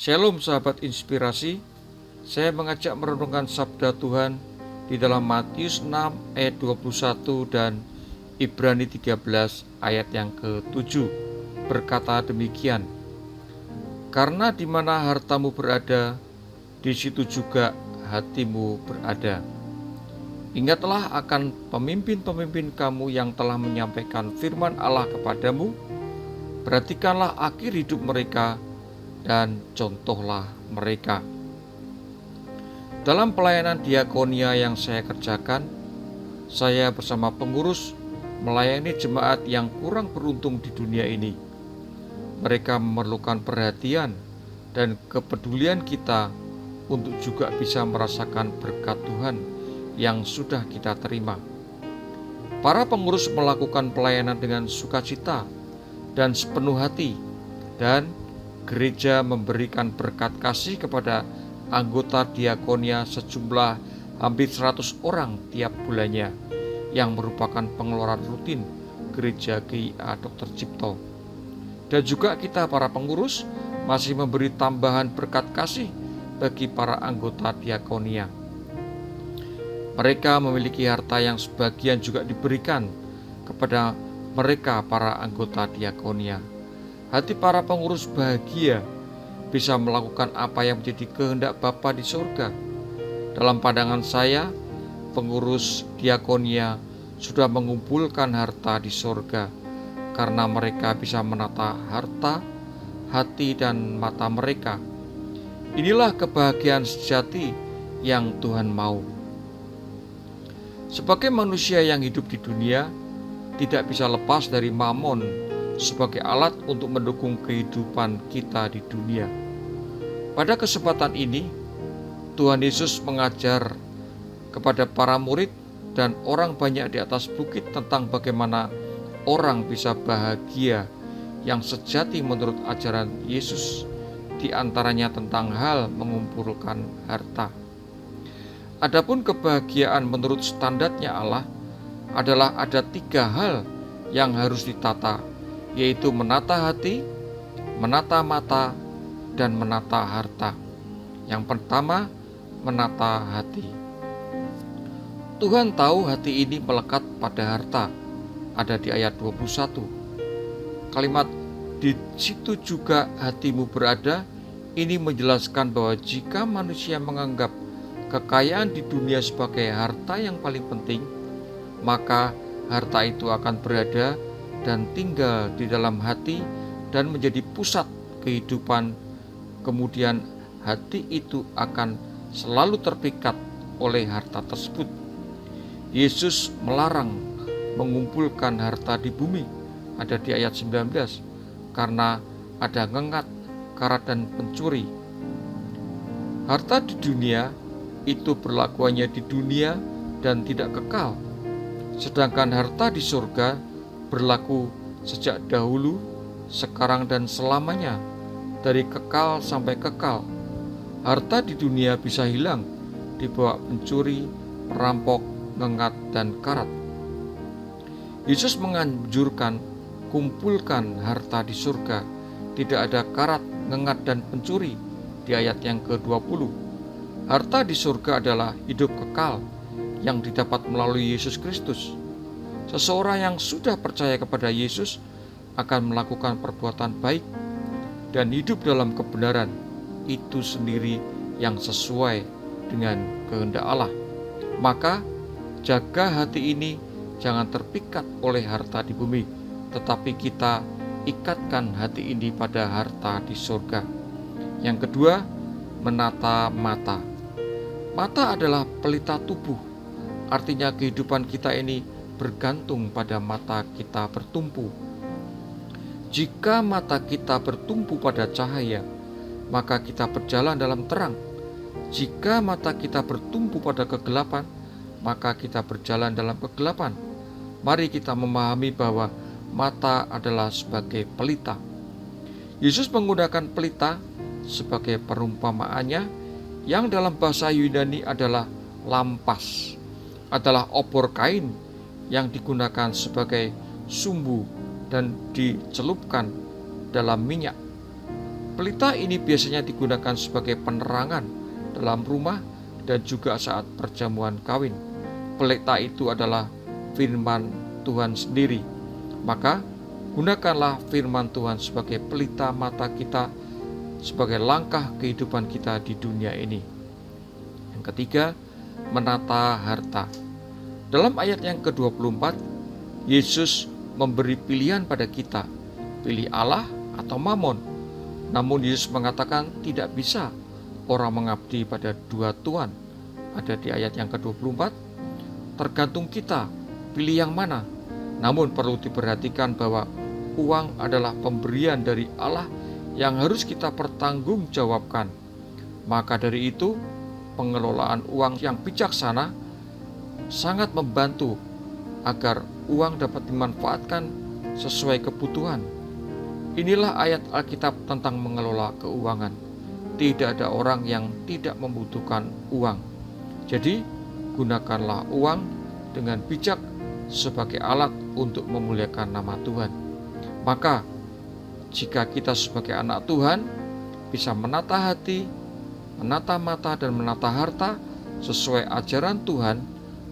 Shalom sahabat inspirasi, saya mengajak merenungkan sabda Tuhan di dalam Matius 6 ayat 21 dan Ibrani 13 ayat yang ke-7 berkata demikian. Karena di mana hartamu berada, di situ juga hatimu berada. Ingatlah akan pemimpin-pemimpin kamu yang telah menyampaikan firman Allah kepadamu. Perhatikanlah akhir hidup mereka dan contohlah mereka. Dalam pelayanan diakonia yang saya kerjakan, saya bersama pengurus melayani jemaat yang kurang beruntung di dunia ini. Mereka memerlukan perhatian dan kepedulian kita untuk juga bisa merasakan berkat Tuhan yang sudah kita terima. Para pengurus melakukan pelayanan dengan sukacita dan sepenuh hati, dan gereja memberikan berkat kasih kepada anggota diakonia sejumlah hampir 100 orang tiap bulannya, yang merupakan pengeluaran rutin gereja GIA Dr. Cipto. Dan juga kita para pengurus masih memberi tambahan berkat kasih bagi para anggota diakonia. Mereka memiliki harta yang sebagian juga diberikan kepada mereka para anggota diakonia. Hati para pengurus bahagia bisa melakukan apa yang menjadi kehendak Bapa di surga. Dalam pandangan saya, pengurus diakonia sudah mengumpulkan harta di surga karena mereka bisa menata harta, hati, dan mata mereka. Inilah kebahagiaan sejati yang Tuhan mau. Sebagai manusia yang hidup di dunia, tidak bisa lepas dari mamon sebagai alat untuk mendukung kehidupan kita di dunia. Pada kesempatan ini, Tuhan Yesus mengajar kepada para murid dan orang banyak di atas bukit tentang bagaimana orang bisa bahagia yang sejati menurut ajaran Yesus, di antaranya tentang hal mengumpulkan harta. Adapun kebahagiaan menurut standarnya Allah adalah ada 3 hal yang harus ditata, yaitu menata hati, menata mata, dan menata harta. Yang pertama, menata hati. Tuhan tahu hati ini melekat pada harta, ada di ayat 21. Kalimat di situ juga hatimu berada, ini menjelaskan bahwa jika manusia menganggap kekayaan di dunia sebagai harta yang paling penting, maka harta itu akan berada dan tinggal di dalam hati dan menjadi pusat kehidupan. Kemudian hati itu akan selalu terpikat oleh harta tersebut. Yesus melarang mengumpulkan harta di bumi, ada di ayat 19, karena ada ngengat, karat, dan pencuri. Harta di dunia itu berlakuannya di dunia dan tidak kekal, sedangkan harta di surga berlaku sejak dahulu, sekarang, dan selamanya, dari kekal sampai kekal. Harta di dunia bisa hilang, dibawa pencuri, perampok, ngengat, dan karat. Yesus menganjurkan kumpulkan harta di surga. Tidak ada karat, ngengat, dan pencuri di ayat yang ke-20. Harta di surga adalah hidup kekal yang didapat melalui Yesus Kristus. Seseorang yang sudah percaya kepada Yesus akan melakukan perbuatan baik dan hidup dalam kebenaran. Itu sendiri yang sesuai dengan kehendak Allah. Maka jaga hati ini jangan terpikat oleh harta di bumi, tetapi kita ikatkan hati ini pada harta di surga. Yang kedua, menata mata. Mata adalah pelita tubuh, artinya kehidupan kita ini bergantung pada mata kita bertumpu. Jika mata kita bertumpu pada cahaya, maka kita berjalan dalam terang. Jika mata kita bertumpu pada kegelapan, maka kita berjalan dalam kegelapan. Mari kita memahami bahwa mata adalah sebagai pelita. Yesus menggunakan pelita sebagai perumpamaannya, yang dalam bahasa Yunani adalah lampas, adalah obor kain yang digunakan sebagai sumbu dan dicelupkan dalam minyak. Pelita ini biasanya digunakan sebagai penerangan dalam rumah dan juga saat perjamuan kawin. Pelita itu adalah firman Tuhan sendiri. Maka gunakanlah firman Tuhan sebagai pelita mata kita, sebagai langkah kehidupan kita di dunia ini. Yang ketiga, menata harta. Dalam ayat yang ke-24, Yesus memberi pilihan pada kita, pilih Allah atau Mamon. Namun Yesus mengatakan tidak bisa orang mengabdi pada dua tuan. Ada di ayat yang ke-24, tergantung kita pilih yang mana. Namun perlu diperhatikan bahwa uang adalah pemberian dari Allah yang harus kita pertanggungjawabkan. Maka dari itu, pengelolaan uang yang bijaksana sangat membantu agar uang dapat dimanfaatkan sesuai kebutuhan. Inilah ayat Alkitab tentang mengelola keuangan. Tidak ada orang yang tidak membutuhkan uang. Jadi, gunakanlah uang dengan bijak sebagai alat untuk memuliakan nama Tuhan. Maka, jika kita sebagai anak Tuhan bisa menata hati, menata mata, dan menata harta sesuai ajaran Tuhan,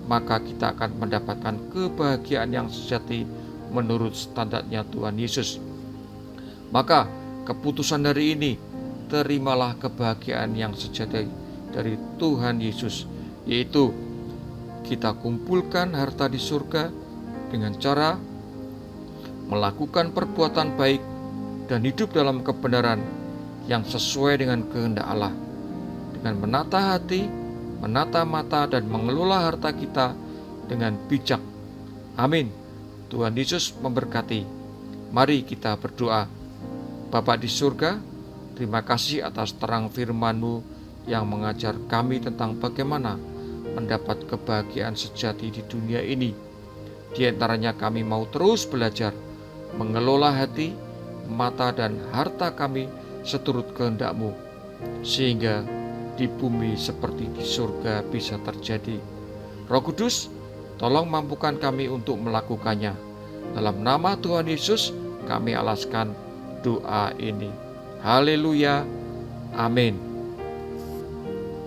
maka kita akan mendapatkan kebahagiaan yang sejati menurut standarnya Tuhan Yesus. Maka keputusan hari ini, terimalah kebahagiaan yang sejati dari Tuhan Yesus, yaitu kita kumpulkan harta di surga dengan cara melakukan perbuatan baik dan hidup dalam kebenaran yang sesuai dengan kehendak Allah, dengan menata hati, menata mata, dan mengelola harta kita dengan bijak. Amin. Tuhan Yesus memberkati. Mari kita berdoa. Bapa di surga, terima kasih atas terang firman-Mu yang mengajar kami tentang bagaimana mendapat kebahagiaan sejati di dunia ini. Di antaranya kami mau terus belajar mengelola hati, mata, dan harta kami seturut kehendak-Mu, sehingga di bumi seperti di surga bisa terjadi. Roh Kudus, tolong mampukan kami untuk melakukannya. Dalam nama Tuhan Yesus, kami alaskan doa ini. Haleluya. Amin.